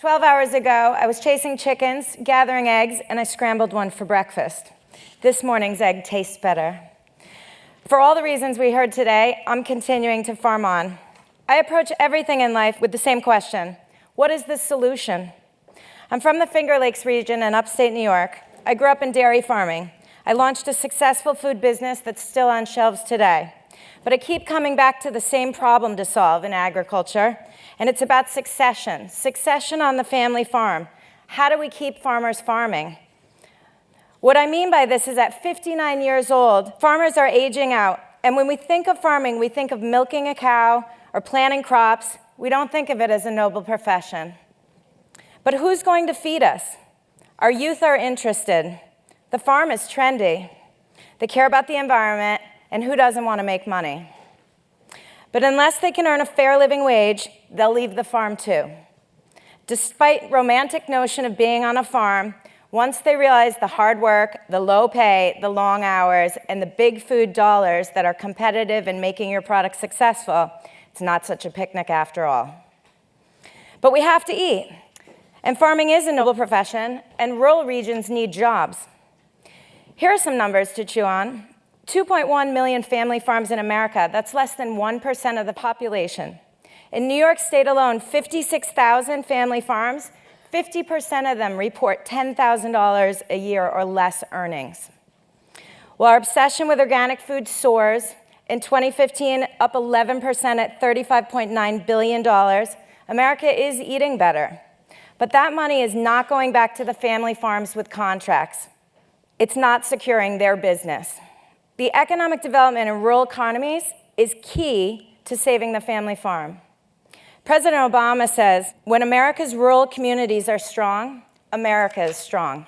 12 hours ago, I was chasing chickens, gathering eggs, and I scrambled one for breakfast. This morning's egg tastes better. For all the reasons we heard today, I'm continuing to farm on. I approach everything in life with the same question: what is the solution? I'm from the Finger Lakes region in upstate New York. I grew up in dairy farming. I launched a successful food business that's still on shelves today. But I keep coming back to the same problem to solve in agriculture, and it's about succession. Succession on the family farm. How do we keep farmers farming? What I mean by this is at 59 years old, farmers are aging out. And when we think of farming, we think of milking a cow or planting crops. We don't think of it as a noble profession. But who's going to feed us? Our youth are interested. The farm is trendy. They care about the environment, and who doesn't want to make money? But unless they can earn a fair living wage, they'll leave the farm too. Despite romantic notion of being on a farm, once they realize the hard work, the low pay, the long hours, and the big food dollars that are competitive in making your product successful, it's not such a picnic after all. But we have to eat. And farming is a noble profession, and rural regions need jobs. Here are some numbers to chew on. 2.1 million family farms in America. That's less than 1% of the population. In New York State alone, 56,000 family farms, 50% of them report $10,000 a year or less earnings. While our obsession with organic food soars, in 2015, up 11% at $35.9 billion, America is eating better. But that money is not going back to the family farms with contracts. It's not securing their business. The economic development in rural economies is key to saving the family farm. President Obama says, when America's rural communities are strong, America is strong.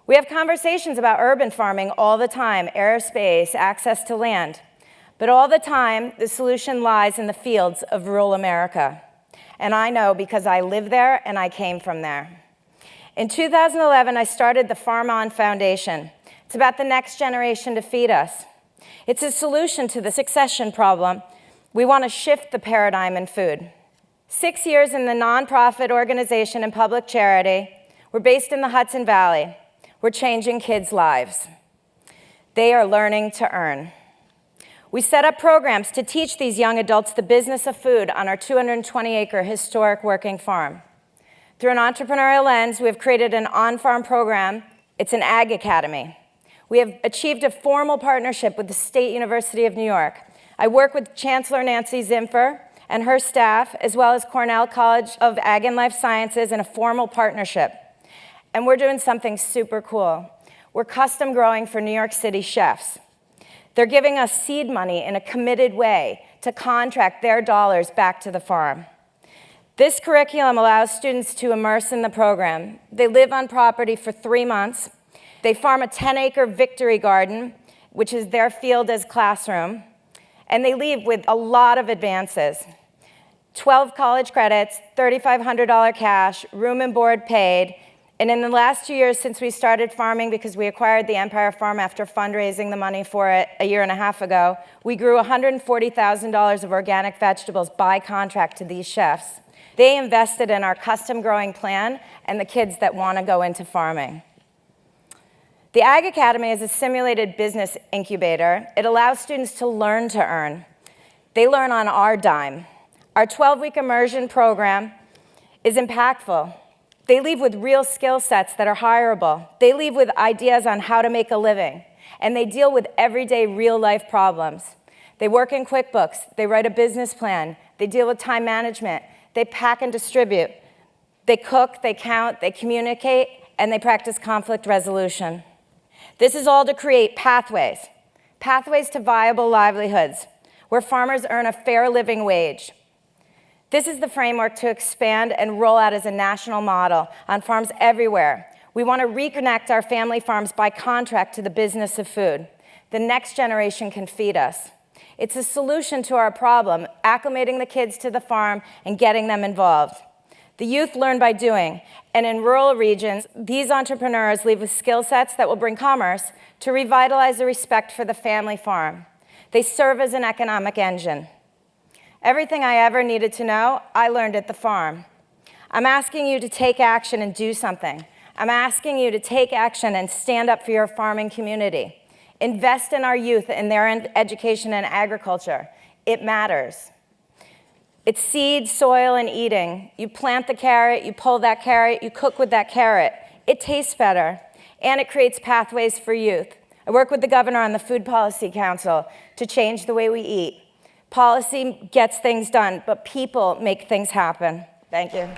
We have conversations about urban farming all the time, airspace, access to land. But all the time, the solution lies in the fields of rural America. And I know because I live there and I came from there. In 2011, I started the FarmOn Foundation. It's about the next generation to feed us. It's a solution to the succession problem. We want to shift the paradigm in food. 6 years in the nonprofit organization and public charity. We're based in the Hudson Valley. We're changing kids' lives. They are learning to earn. We set up programs to teach these young adults the business of food on our 220-acre historic working farm. Through an entrepreneurial lens, we have created an on-farm program. It's an ag academy. We have achieved a formal partnership with the State University of New York. I work with Chancellor Nancy Zimpher and her staff, as well as Cornell College of Ag and Life Sciences, in a formal partnership. And we're doing something super cool. We're custom growing for New York City chefs. They're giving us seed money in a committed way to contract their dollars back to the farm. This curriculum allows students to immerse in the program. They live on property for 3 months. They farm a 10-acre victory garden, which is their field as classroom, and they leave with a lot of advances. 12 college credits, $3,500 cash, room and board paid, and in the last 2 years since we started farming, because we acquired the Empire Farm after fundraising the money for it a year and a half ago, we grew $140,000 of organic vegetables by contract to these chefs. They invested in our custom growing plan and the kids that want to go into farming. The Ag Academy is a simulated business incubator. It allows students to learn to earn. They learn on our dime. Our 12-week immersion program is impactful. They leave with real skill sets that are hireable. They leave with ideas on how to make a living. And they deal with everyday real-life problems. They work in QuickBooks. They write a business plan. They deal with time management. They pack and distribute. They cook, they count, they communicate, and they practice conflict resolution. This is all to create pathways to viable livelihoods, where farmers earn a fair living wage. This is the framework to expand and roll out as a national model on farms everywhere. We want to reconnect our family farms by contract to the business of food. The next generation can feed us. It's a solution to our problem, acclimating the kids to the farm and getting them involved. The youth learn by doing, and in rural regions, these entrepreneurs leave with skill sets that will bring commerce to revitalize the respect for the family farm. They serve as an economic engine. Everything I ever needed to know, I learned at the farm. I'm asking you to take action and do something. I'm asking you to take action and stand up for your farming community. Invest in our youth and their education and agriculture. It matters. It's seed, soil, and eating. You plant the carrot, you pull that carrot, you cook with that carrot. It tastes better, and it creates pathways for youth. I work with the governor on the Food Policy Council to change the way we eat. Policy gets things done, but people make things happen. Thank you.